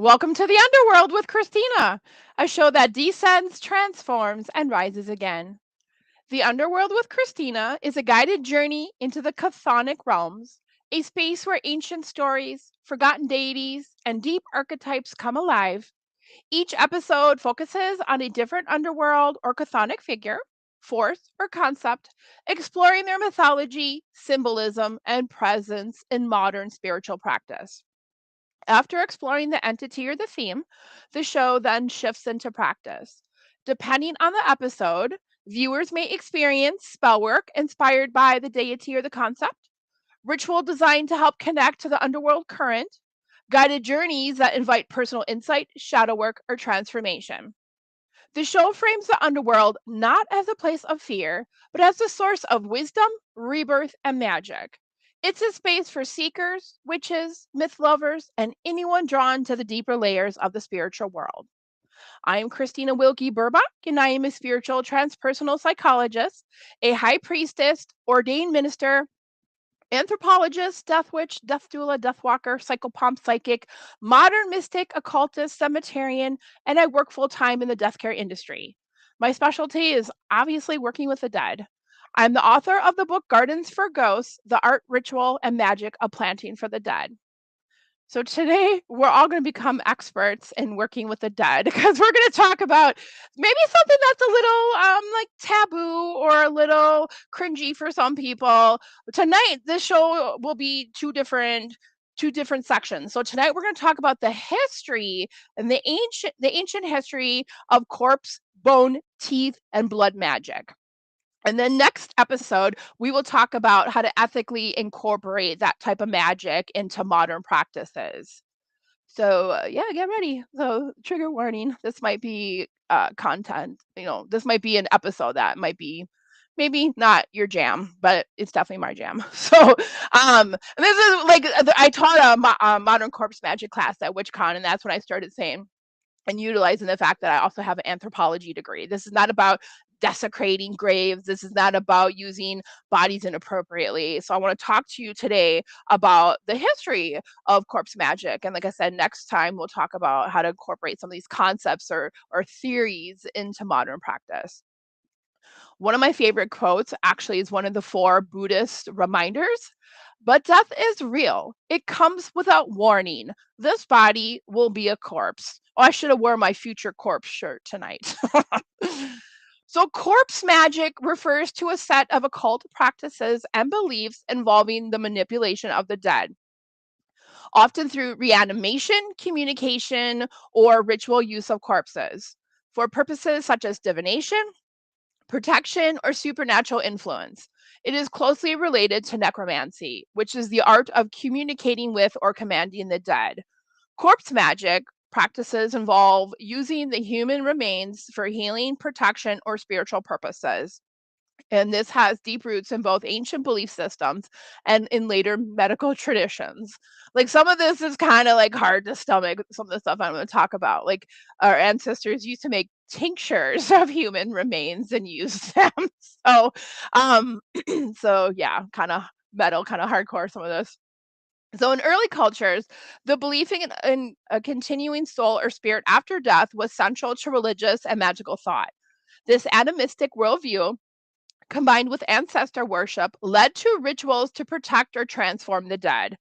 Welcome to the Underworld with Christina, a show that descends, transforms, and rises again. The Underworld with Christina is a guided journey into the chthonic realms, a space where ancient stories, forgotten deities, and deep archetypes come alive. Each episode focuses on a different underworld or chthonic figure, force, or concept, exploring their mythology, symbolism, and presence in modern spiritual practice. After exploring the entity or the theme, the show then shifts into practice. Depending on the episode, viewers may experience spell work inspired by the deity or the concept, ritual designed to help connect to the underworld current, guided journeys that invite personal insight, shadow work, or transformation. The show frames the underworld not as a place of fear, but as a source of wisdom, rebirth, and magic. It's a space for seekers, witches, myth lovers, and anyone drawn to the deeper layers of the spiritual world. I am Christina Wilkie Burbach, and I am a spiritual transpersonal psychologist, a high priestess, ordained minister, anthropologist, death witch, death doula, death walker, psychopomp, psychic, modern mystic, occultist, cemeterian, and I work full time in the death care industry. My specialty is obviously working with the dead. I'm the author of the book Gardens for Ghosts: The Art, Ritual, and Magic of Planting for the Dead. So today we're all going to become experts in working with the dead because we're going to talk about maybe something that's a little like taboo or a little cringy for some people. Tonight this show will be two different sections. So tonight we're going to talk about the history and the ancient history of corpse, bone, teeth, and blood magic. And then next episode, we will talk about how to ethically incorporate that type of magic into modern practices. So, yeah, get ready. So, trigger warning, this might be content, this might be an episode that might be maybe not your jam, but it's definitely my jam. So, and this is like I taught a modern corpse magic class at WitchCon, and that's when I started saying and utilizing the fact that I also have an anthropology degree. This is not about desecrating graves. This is not about using bodies inappropriately. So I want to talk to you today about the history of corpse magic. And like I said, next time we'll talk about how to incorporate some of these concepts or theories into modern practice. One of my favorite quotes actually is one of the four Buddhist reminders. But death is real. It comes without warning. This body will be a corpse. Oh, I should have worn my future corpse shirt tonight. So, corpse magic refers to a set of occult practices and beliefs involving the manipulation of the dead, often through reanimation, communication, or ritual use of corpses for purposes such as divination, protection, or supernatural influence. It is closely related to necromancy, which is the art of communicating with or commanding the dead. Corpse magic practices involve using the human remains for healing, protection, or spiritual purposes. And this has deep roots in both ancient belief systems and in later medical traditions. Like some of this is kind of like hard to stomach, some of the stuff I'm going to talk about. Like our ancestors used to make tinctures of human remains and use them. So, um, so yeah, kind of metal, kind of hardcore, some of this. So, in early cultures, the belief in a continuing soul or spirit after death was central to religious and magical thought. This animistic worldview combined with ancestor worship, led to rituals to protect or transform the dead.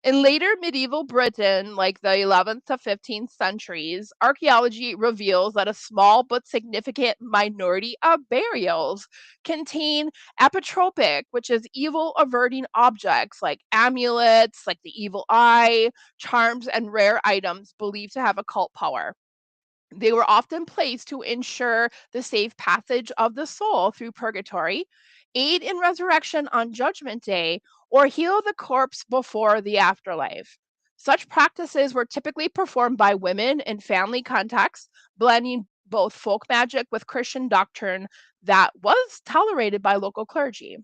In later medieval Britain, like the 11th to 15th centuries, archaeology reveals that a small but significant minority of burials contain apotropic, which is evil averting objects like amulets, like the evil eye, charms, and rare items believed to have occult power. They were often placed to ensure the safe passage of the soul through purgatory, aid in resurrection on Judgment Day, or heal the corpse before the afterlife. Such practices were typically performed by women in family contexts, blending both folk magic with Christian doctrine that was tolerated by local clergy.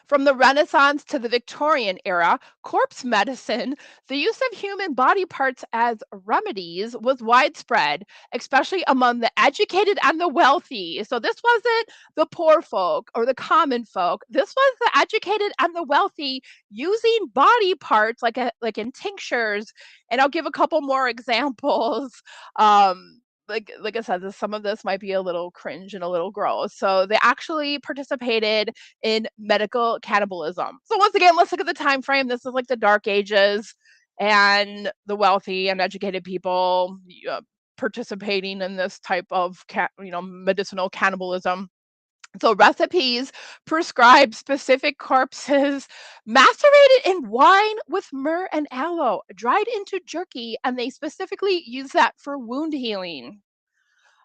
From the Renaissance to the Victorian era, corpse medicine, the use of human body parts as remedies, was widespread, especially among the educated and the wealthy. So this wasn't the poor folk or the common folk. This was the educated and the wealthy using body parts like in tinctures. And I'll give a couple more examples. Um, like I said, some of this might be a little cringe and a little gross. So they actually participated in medical cannibalism. So once again, let's look at the time frame. This is like the Dark Ages, and the wealthy and educated people participating in this type of medicinal cannibalism. So recipes prescribe specific corpses macerated in wine with myrrh and aloe, dried into jerky, and they specifically use that for wound healing.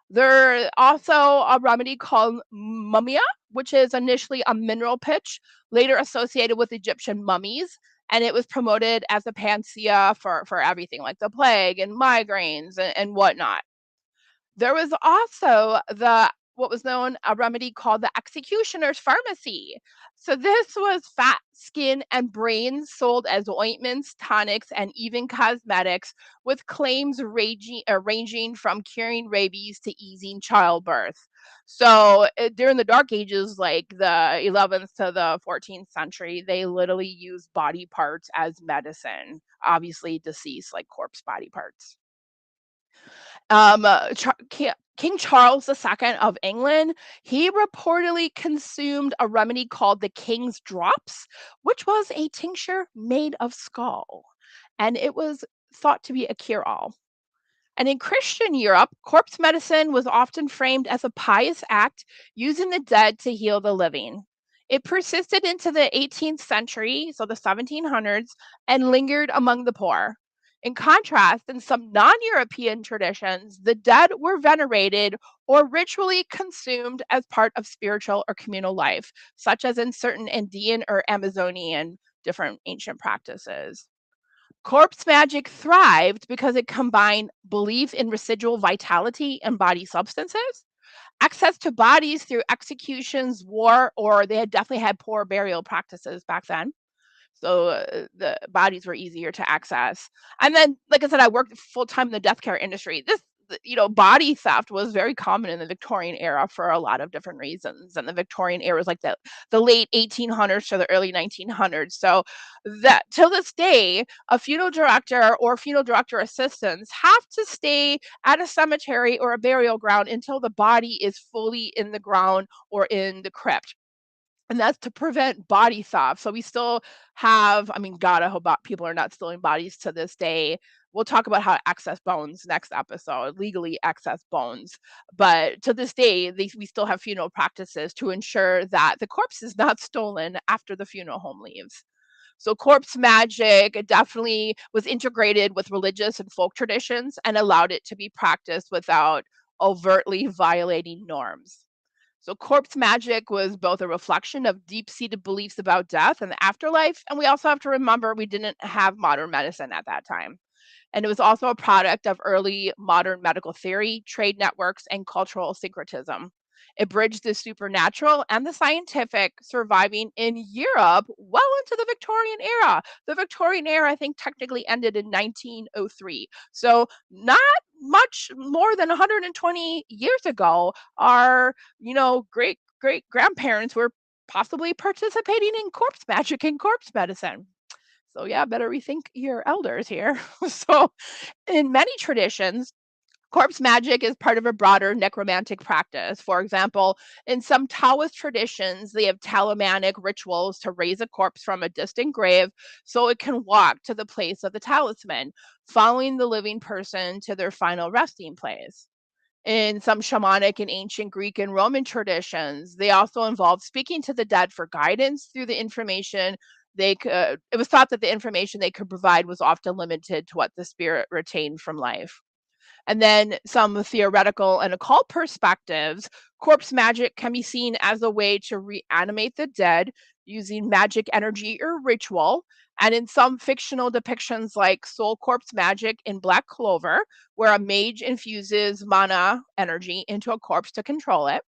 There's also a remedy called mumia, which is initially a mineral pitch, later associated with Egyptian mummies, and it was promoted as a panacea for everything like the plague and migraines and whatnot. There was also the what was known a remedy called the executioner's pharmacy. So this was fat, skin, and brains sold as ointments, tonics, and even cosmetics, with claims ranging from curing rabies to easing childbirth. So during the Dark Ages, like the 11th to the 14th century, they literally used body parts as medicine, obviously deceased, like corpse body parts. King Charles II of England, he reportedly consumed a remedy called the King's Drops, which was a tincture made of skull, and it was thought to be a cure-all. And in Christian Europe, corpse medicine was often framed as a pious act using the dead to heal the living. It persisted into the 18th century, so the 1700s, and lingered among the poor. In contrast, in some non European traditions, the dead were venerated or ritually consumed as part of spiritual or communal life, such as in certain Indian or Amazonian different ancient practices. Corpse magic thrived because it combined belief in residual vitality and body substances, access to bodies through executions, war, or they had definitely had poor burial practices back then. So the bodies were easier to access. And then, like I said, I worked full time in the death care industry. Body theft was very common in the Victorian era for a lot of different reasons. And the Victorian era is like the late 1800s to the early 1900s. So that till this day, a funeral director or funeral director assistants have to stay at a cemetery or a burial ground until the body is fully in the ground or in the crypt, and that's to prevent body theft. So we still have, I mean, God, I hope people are not stealing bodies to this day. We'll talk about how to access bones next episode, legally access bones. But to this day, we still have funeral practices to ensure that the corpse is not stolen after the funeral home leaves. So corpse magic definitely was integrated with religious and folk traditions and allowed it to be practiced without overtly violating norms. So corpse magic was both a reflection of deep-seated beliefs about death and the afterlife, and we also have to remember we didn't have modern medicine at that time. And it was also a product of early modern medical theory, trade networks, and cultural syncretism. It bridged the supernatural and the scientific, surviving in Europe well into the Victorian era. The Victorian era, I think, technically ended in 1903. So, not much more than 120 years ago, our, great grandparents were possibly participating in corpse magic and corpse medicine. So yeah, better rethink your elders here. So in many traditions, corpse magic is part of a broader necromantic practice. For example, in some Taoist traditions, they have talismanic rituals to raise a corpse from a distant grave so it can walk to the place of the talisman, following the living person to their final resting place. In some shamanic and ancient Greek and Roman traditions, they also involve speaking to the dead for guidance through the information they could. It was thought that the information they could provide was often limited to what the spirit retained from life. And then some theoretical and occult perspectives, corpse magic can be seen as a way to reanimate the dead using magic energy or ritual. And in some fictional depictions, like Soul Corpse Magic in Black Clover, where a mage infuses mana energy into a corpse to control it.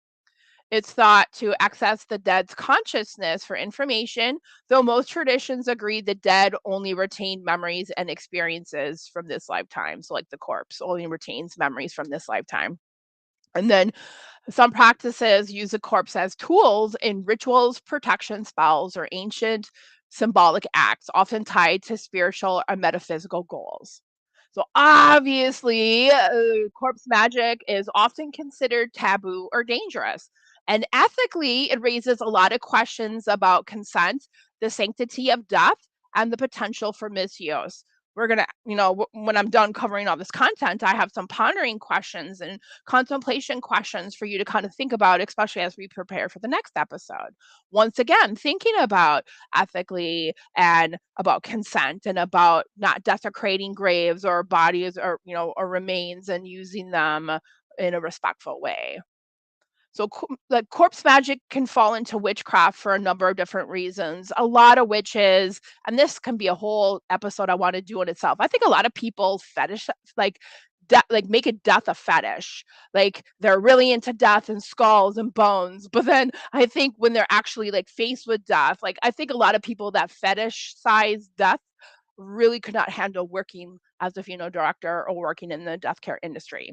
It's thought to access the dead's consciousness for information, though most traditions agree the dead only retain memories and experiences from this lifetime. So, like the corpse only retains memories from this lifetime. And then some practices use a corpse as tools in rituals, protection spells, or ancient symbolic acts, often tied to spiritual or metaphysical goals. So, obviously, corpse magic is often considered taboo or dangerous. And ethically, it raises a lot of questions about consent, the sanctity of death, and the potential for misuse. We're going to, when I'm done covering all this content, I have some pondering questions and contemplation questions for you to kind of think about, especially as we prepare for the next episode. Once again, thinking about ethically and about consent and about not desecrating graves or bodies or remains and using them in a respectful way. So, like corpse magic can fall into witchcraft for a number of different reasons. A lot of witches, and this can be a whole episode I want to do in itself. I think a lot of people fetish like like make a death a fetish. Like they're really into death and skulls and bones. But then I think when they're actually like faced with death, like I think a lot of people that fetish size death really could not handle working as a funeral director or working in the death care industry.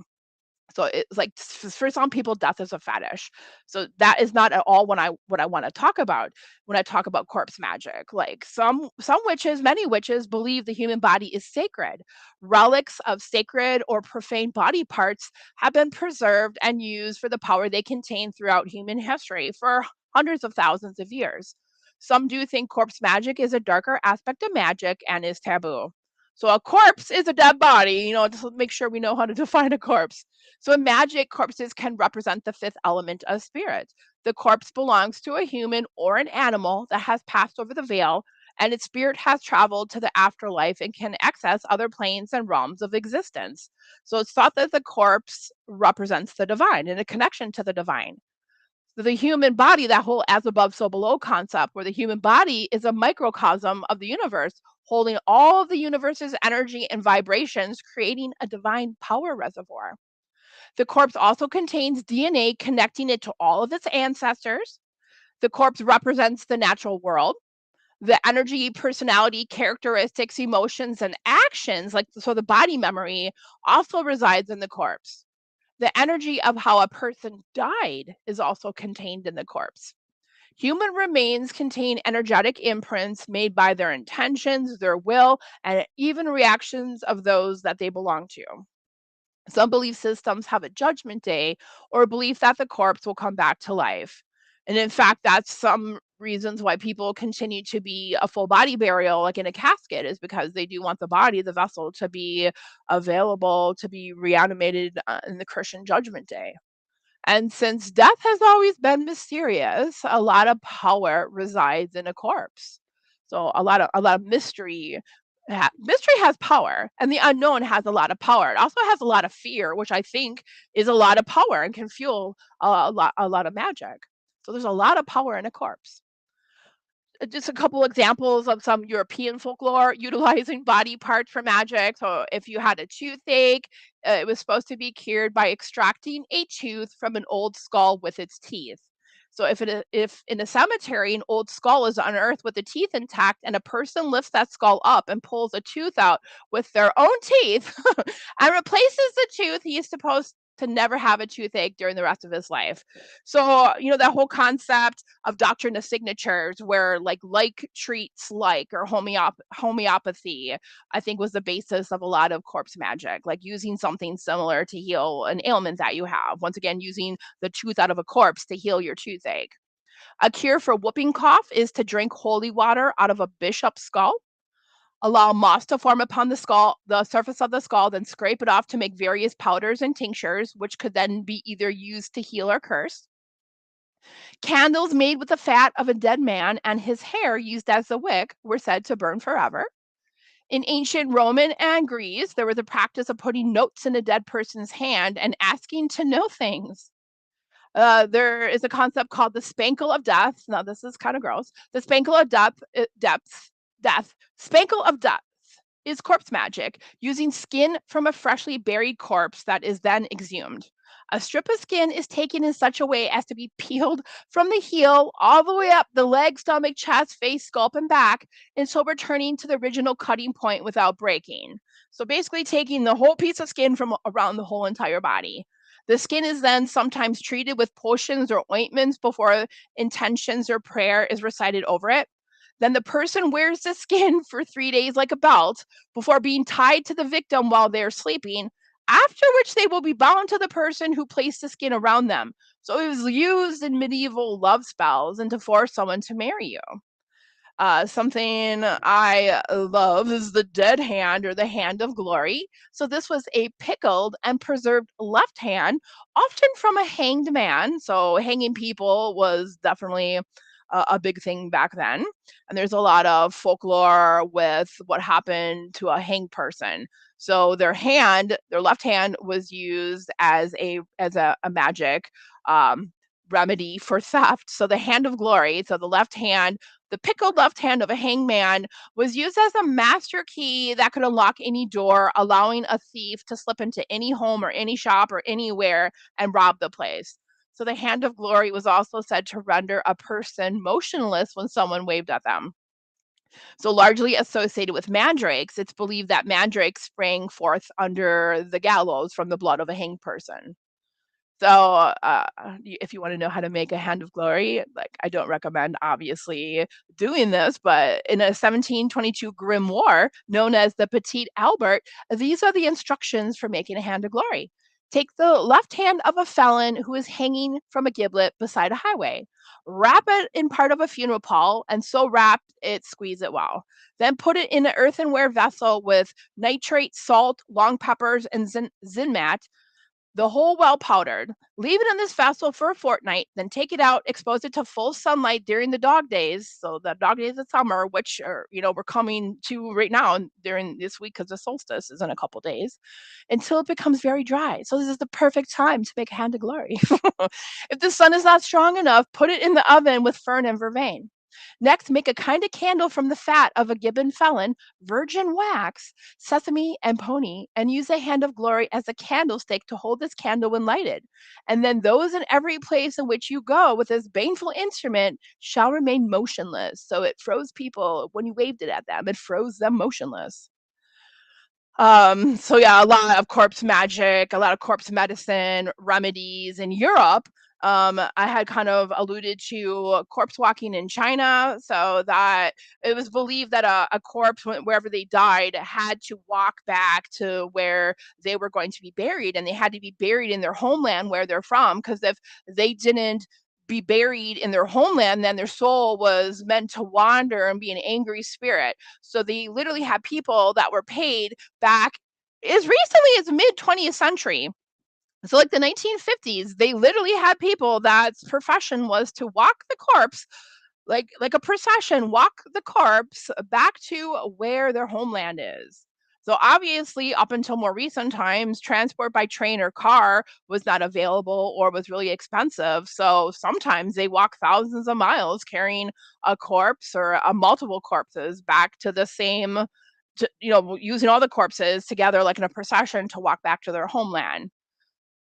So it's like for some people, death is a fetish. So that is not at all what I want to talk about when I talk about corpse magic. Like some witches, many witches believe the human body is sacred. Relics of sacred or profane body parts have been preserved and used for the power they contain throughout human history for hundreds of thousands of years. Some do think corpse magic is a darker aspect of magic and is taboo. So a corpse is a dead body, just make sure we know how to define a corpse. So in magic, corpses can represent the fifth element of spirit. The corpse belongs to a human or an animal that has passed over the veil, and its spirit has traveled to the afterlife and can access other planes and realms of existence. So it's thought that the corpse represents the divine and a connection to the divine. So the human body, that whole as above, so below concept, where the human body is a microcosm of the universe, holding all of the universe's energy and vibrations, creating a divine power reservoir. The corpse also contains DNA connecting it to all of its ancestors. The corpse represents the natural world. The energy, personality, characteristics, emotions, and actions, like so the body memory, also resides in the corpse. The energy of how a person died is also contained in the corpse. Human remains contain energetic imprints made by their intentions, their will, and even reactions of those that they belong to. Some belief systems have a judgment day or a belief that the corpse will come back to life. And in fact, that's some reasons why people continue to be a full body burial, like in a casket, is because they do want the body, the vessel, to be available to be reanimated in the Christian judgment day. And since death has always been mysterious, a lot of power resides in a corpse. So a lot of mystery. Mystery has power, and the unknown has a lot of power. It also has a lot of fear, which I think is a lot of power and can fuel a lot of magic. So there's a lot of power in a corpse. Just a couple examples of some European folklore utilizing body parts for magic. So, if you had a toothache, it was supposed to be cured by extracting a tooth from an old skull with its teeth. So, if in a cemetery an old skull is unearthed with the teeth intact, and a person lifts that skull up and pulls a tooth out with their own teeth and replaces the tooth, he is supposed to never have a toothache during the rest of his life. So, that whole concept of doctrine of signatures where like treats like or homeopathy, I think was the basis of a lot of corpse magic, like using something similar to heal an ailment that you have. Once again, using the tooth out of a corpse to heal your toothache. A cure for whooping cough is to drink holy water out of a bishop's skull. Allow moss to form upon the surface of the skull, then scrape it off to make various powders and tinctures, which could then be either used to heal or curse. Candles made with the fat of a dead man and his hair used as a wick were said to burn forever. In ancient Roman and Greece, there was a practice of putting notes in a dead person's hand and asking to know things. There is a concept called the spankle of death. Now, this is kind of gross. The spankle of death, death, spankle of death is corpse magic, using skin from a freshly buried corpse that is then exhumed. A strip of skin is taken in such a way as to be peeled from the heel all the way up the leg, stomach, chest, face, scalp, and back until returning to the original cutting point without breaking. So basically, taking the whole piece of skin from around the whole entire body. The skin is then sometimes treated with potions or ointments before intentions or prayer is recited over it. Then the person wears the skin for 3 days like a belt before being tied to the victim while they're sleeping, after which they will be bound to the person who placed the skin around them. So it was used in medieval love spells and to force someone to marry you. Something I love is the dead hand or the hand of glory. So this was a pickled and preserved left hand, often from a hanged man. So hanging people was definitely a big thing back then. And there's a lot of folklore with what happened to a hanged person. So their left hand was used as a magic remedy for theft. So the hand of glory, so the pickled left hand of a hangman was used as a master key that could unlock any door, allowing a thief to slip into any home or any shop or anywhere and rob the place. So the hand of glory was also said to render a person motionless when someone waved at them. So largely associated with mandrakes, it's believed that mandrakes sprang forth under the gallows from the blood of a hanged person. So, if you want to know how to make a hand of glory, like I don't recommend obviously doing this, but in a 1722 grimoire known as the Petit Albert, these are the instructions for making a hand of glory. Take the left hand of a felon who is hanging from a gibbet beside a highway. Wrap it in part of a funeral pall, and so wrapped it squeeze it well. Then put it in an earthenware vessel with nitrate, salt, long peppers, and zinmat, the whole well powdered. Leave it in this vessel for a fortnight, then take it out, expose it to full sunlight during the dog days. So the dog days of summer, which are, we're coming to right now during this week because the solstice is in a couple days, until it becomes very dry. So this is the perfect time to make a hand of glory. If the sun is not strong enough, put it in the oven with fern and vervain. Next, make a kind of candle from the fat of a gibbon felon, virgin wax, sesame, and pony, and use a hand of glory as a candlestick to hold this candle when lighted. And then those in every place in which you go with this baneful instrument shall remain motionless. So it froze people when you waved it at them, it froze them motionless. So yeah, a lot of corpse magic, a lot of corpse medicine remedies in Europe. I had kind of alluded to corpse walking in China, so that it was believed that a corpse, wherever they died, had to walk back to where they were going to be buried, and they had to be buried in their homeland where they're from, because if they didn't be buried in their homeland, then their soul was meant to wander and be an angry spirit. So they literally had people that were paid back as recently as mid 20th century. So like the 1950s, they literally had people that's profession was to walk the corpse like a procession, walk the corpse back to where their homeland is. So obviously, up until more recent times, transport by train or car was not available or was really expensive. So sometimes they walk thousands of miles carrying a corpse or multiple corpses back to the same, using all the corpses together like in a procession to walk back to their homeland.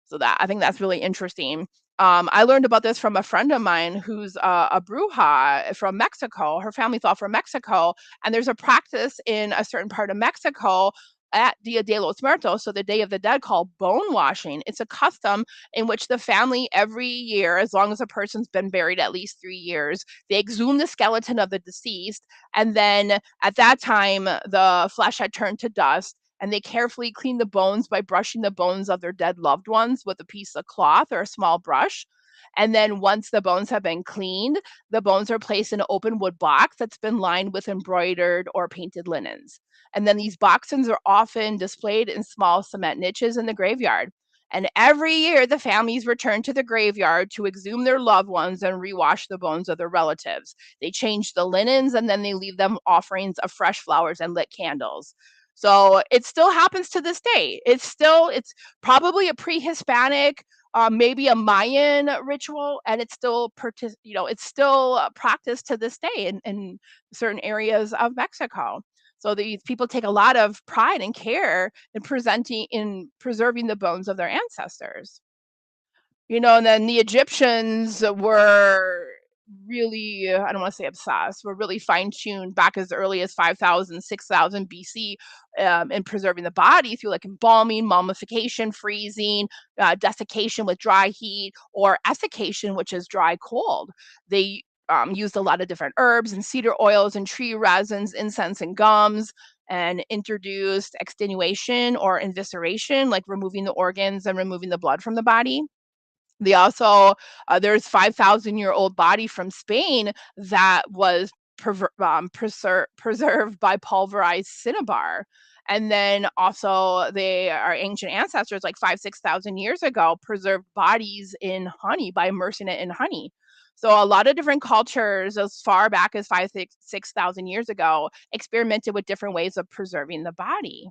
So that I think that's really interesting. I learned about this from a friend of mine who's a bruja from Mexico. Her family's all from Mexico, and there's a practice in a certain part of Mexico at Dia de los Muertos, so the Day of the Dead, called bone washing. It's a custom in which the family every year, as long as a person's been buried at least 3 years, they exhume the skeleton of the deceased, and then at that time the flesh had turned to dust, and they carefully clean the bones by brushing the bones of their dead loved ones with a piece of cloth or a small brush. And then once the bones have been cleaned, the bones are placed in an open wood box that's been lined with embroidered or painted linens. And then these boxes are often displayed in small cement niches in the graveyard. And every year, the families return to the graveyard to exhume their loved ones and rewash the bones of their relatives. They change the linens, and then they leave them offerings of fresh flowers and lit candles. So it still happens to this day. It's probably a pre-Hispanic, maybe a Mayan ritual, and it's still practiced to this day in certain areas of Mexico. So these people take a lot of pride and care in preserving the bones of their ancestors. And then the Egyptians were really, I don't want to say obsessed, were really fine-tuned back as early as 5,000, 6,000 BC, in preserving the body through like embalming, mummification, freezing, desiccation with dry heat, or essiccation, which is dry cold. They used a lot of different herbs and cedar oils and tree resins, incense and gums, and introduced extenuation or evisceration, like removing the organs and removing the blood from the body. They also there's 5,000-year-old body from Spain that was preserved by pulverized cinnabar. And then also our ancient ancestors, like 5, 6,000 years ago, preserved bodies in honey by immersing it in honey. So a lot of different cultures, as far back as 5, 6, 6,000 years ago, experimented with different ways of preserving the body.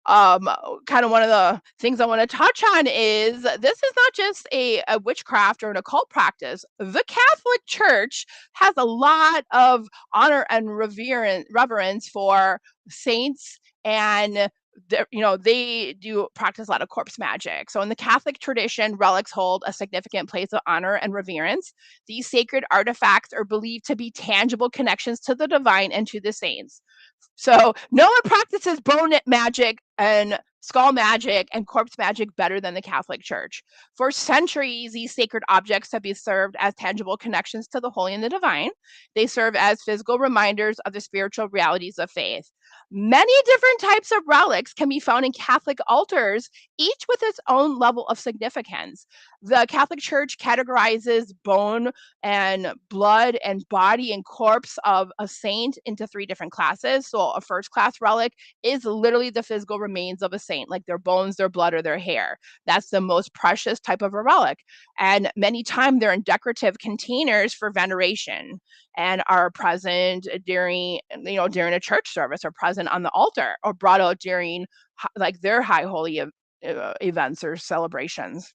um Kind of one of the things I want to touch on is this is not just a witchcraft or an occult practice. The Catholic Church has a lot of honor and reverence for saints, and they do practice a lot of corpse magic. So in the Catholic tradition, relics hold a significant place of honor and reverence. These sacred artifacts are believed to be tangible connections to the divine and to the saints. So no one practices bone magic and skull magic and corpse magic better than the Catholic Church. For centuries, these sacred objects have been served as tangible connections to the holy and the divine. They serve as physical reminders of the spiritual realities of faith. Many different types of relics can be found in Catholic altars, each with its own level of significance. The Catholic Church categorizes bone and blood and body and corpse of a saint into three different classes. So a first class relic is literally the physical remains of a saint, like their bones, their blood, or their hair. That's the most precious type of a relic. And many times they're in decorative containers for veneration and are present during a church service, or present on the altar, or brought out during like their high holy events or celebrations.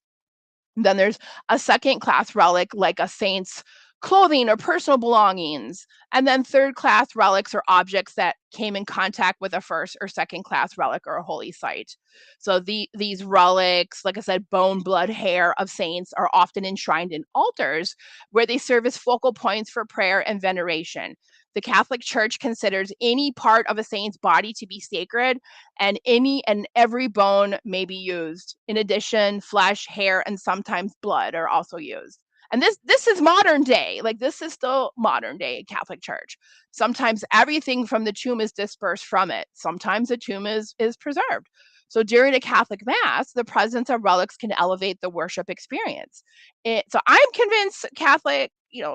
Then there's a second class relic, like a saint's clothing or personal belongings. And then third class relics are objects that came in contact with a first or second class relic or a holy site. So these relics, like I said, bone, blood, hair of saints, are often enshrined in altars where they serve as focal points for prayer and veneration. The Catholic Church considers any part of a saint's body to be sacred, and any and every bone may be used. In addition, flesh, hair, and sometimes blood are also used. And this is modern day. Like, this is still modern day Catholic Church. Sometimes everything from the tomb is dispersed from it. Sometimes the tomb is preserved. So during a Catholic mass, the presence of relics can elevate the worship experience. So I'm convinced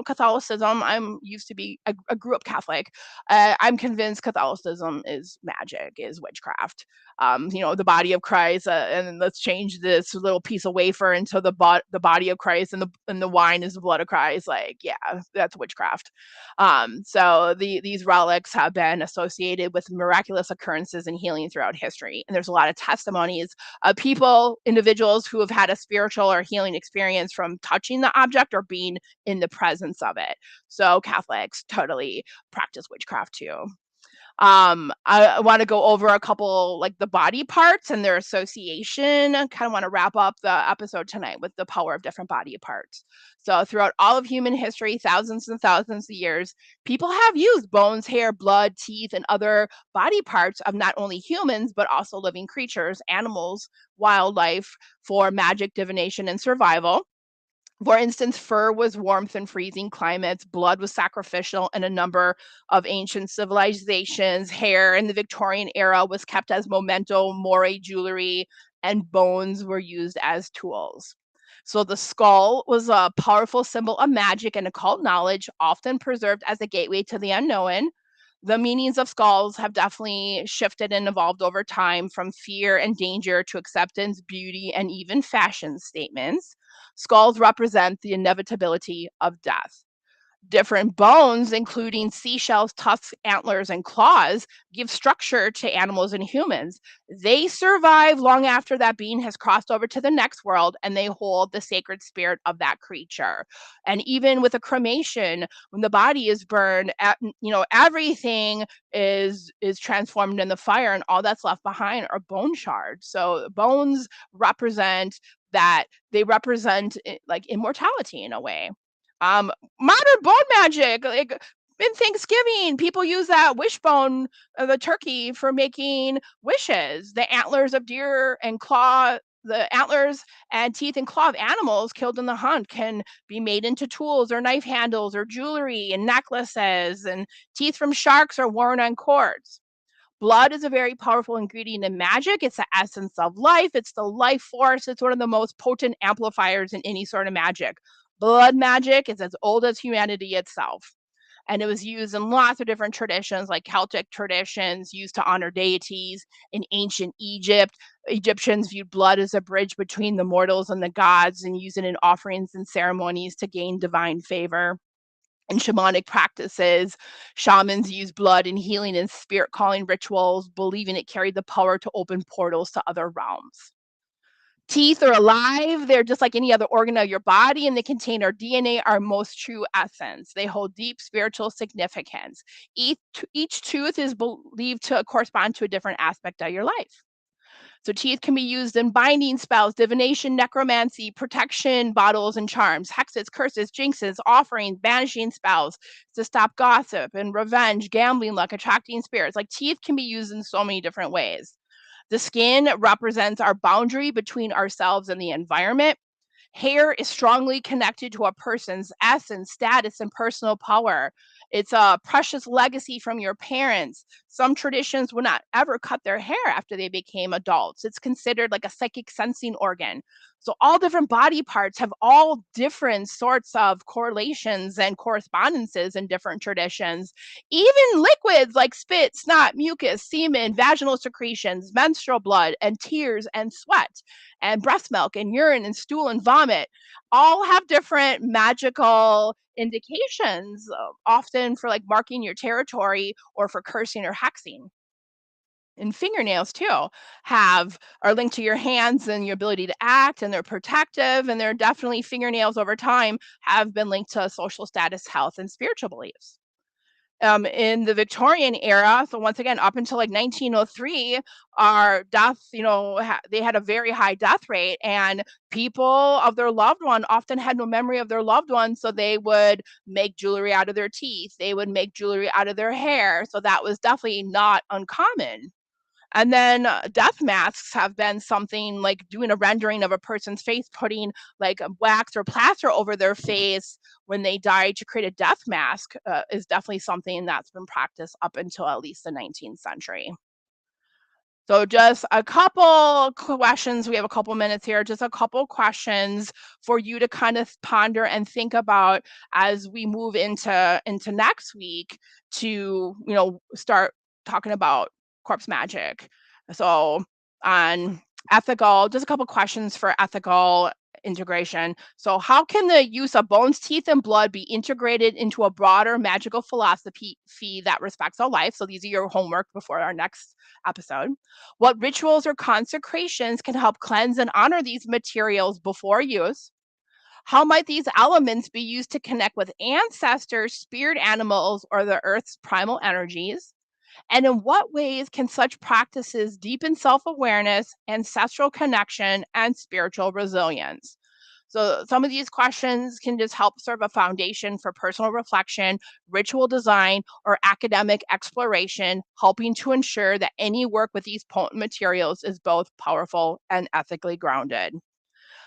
Catholicism. I'm used to be. I grew up Catholic. I'm convinced Catholicism is magic, is witchcraft. The body of Christ, and let's change this little piece of wafer into the body of Christ, and the wine is the blood of Christ. Like, yeah, that's witchcraft. So these relics have been associated with miraculous occurrences and healing throughout history, and there's a lot of testimonies of individuals who have had a spiritual or healing experience from touching the object or being in the presence of it. So Catholics totally practice witchcraft too. I want to go over a couple, like the body parts and their association. I kind of want to wrap up the episode tonight with the power of different body parts. So throughout all of human history, thousands and thousands of years, people have used bones, hair, blood, teeth, and other body parts of not only humans, but also living creatures, animals, wildlife, for magic, divination, and survival. For instance, fur was warmth in freezing climates, blood was sacrificial in a number of ancient civilizations, hair in the Victorian era was kept as memento mori jewelry, and bones were used as tools. So the skull was a powerful symbol of magic and occult knowledge, often preserved as a gateway to the unknown. The meanings of skulls have definitely shifted and evolved over time, from fear and danger to acceptance, beauty, and even fashion statements. Skulls represent the inevitability of death. Different bones, including seashells, tusks, antlers, and claws, give structure to animals and humans. They survive long after that being has crossed over to the next world, and they hold the sacred spirit of that creature. And even with a cremation, when the body is burned, everything is transformed in the fire, and all that's left behind are bone shards. So bones represent that they represent like immortality in a way. Um, Modern bone magic, like in Thanksgiving, people use that wishbone, the turkey, for making wishes. The antlers and teeth and claw of animals killed in the hunt can be made into tools or knife handles or jewelry and necklaces. And teeth from sharks are worn on cords. Blood is a very powerful ingredient in magic. It's the essence of life. It's the life force. It's one of the most potent amplifiers in any sort of magic. Blood magic is as old as humanity itself. And it was used in lots of different traditions, like Celtic traditions, used to honor deities. In ancient Egypt, Egyptians viewed blood as a bridge between the mortals and the gods and used it in offerings and ceremonies to gain divine favor. In shamanic practices, shamans use blood in healing and spirit calling rituals, believing it carried the power to open portals to other realms. Teeth are alive. They're just like any other organ of your body, and they contain our DNA, our most true essence. They hold deep spiritual significance. Each tooth is believed to correspond to a different aspect of your life. So teeth can be used in binding spells, divination, necromancy, protection, bottles, and charms, hexes, curses, jinxes, offerings, banishing spells to stop gossip and revenge, gambling luck, attracting spirits. Like teeth can be used in so many different ways. The skin represents our boundary between ourselves and the environment. Hair is strongly connected to a person's essence, status, and personal power. It's a precious legacy from your parents. Some traditions would not ever cut their hair after they became adults. It's considered like a psychic sensing organ. So, all different body parts have all different sorts of correlations and correspondences in different traditions. Even liquids like spit, snot, mucus, semen, vaginal secretions, menstrual blood, and tears and sweat and breast milk and urine and stool and vomit all have different magical indications, often for like marking your territory or for cursing or hexing. And fingernails too have are linked to your hands and your ability to act, and they're protective, and they're definitely fingernails over time have been linked to social status, health, and spiritual beliefs. In the Victorian era, so once again, up until like 1903, our death, they had a very high death rate, and people of their loved one often had no memory of their loved one, so they would make jewelry out of their teeth. They would make jewelry out of their hair, so that was definitely not uncommon. And then death masks have been something like doing a rendering of a person's face, putting like wax or plaster over their face when they die to create a death mask is definitely something that's been practiced up until at least the 19th century. So just a couple questions. We have a couple minutes here. Just a couple questions for you to kind of ponder and think about as we move into next week to start talking about corpse magic. So on ethical, just a couple questions for ethical integration. So how can the use of bones, teeth, and blood be integrated into a broader magical philosophy that respects all life? So these are your homework before our next episode. What rituals or consecrations can help cleanse and honor these materials before use? How might these elements be used to connect with ancestors, spirit animals, or the earth's primal energies? And in what ways can such practices deepen self awareness, ancestral connection, and spiritual resilience? So, some of these questions can just help serve a foundation for personal reflection, ritual design, or academic exploration, helping to ensure that any work with these potent materials is both powerful and ethically grounded.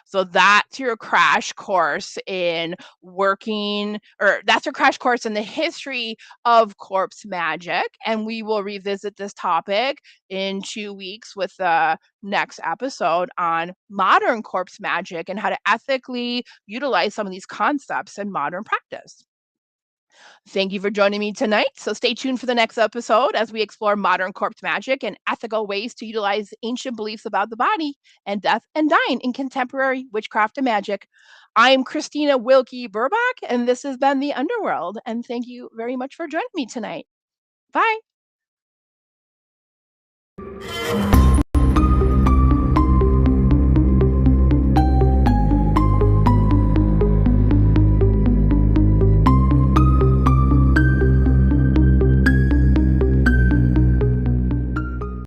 So that's your crash course in working, or that's your crash course in the history of corpse magic. And we will revisit this topic in 2 weeks with the next episode on modern corpse magic and how to ethically utilize some of these concepts in modern practice. Thank you for joining me tonight. So stay tuned for the next episode as we explore modern corpse magic and ethical ways to utilize ancient beliefs about the body and death and dying in contemporary witchcraft and magic. I'm Christina Wilkie Burbach, and this has been the Underworld. And thank you very much for joining me tonight. Bye.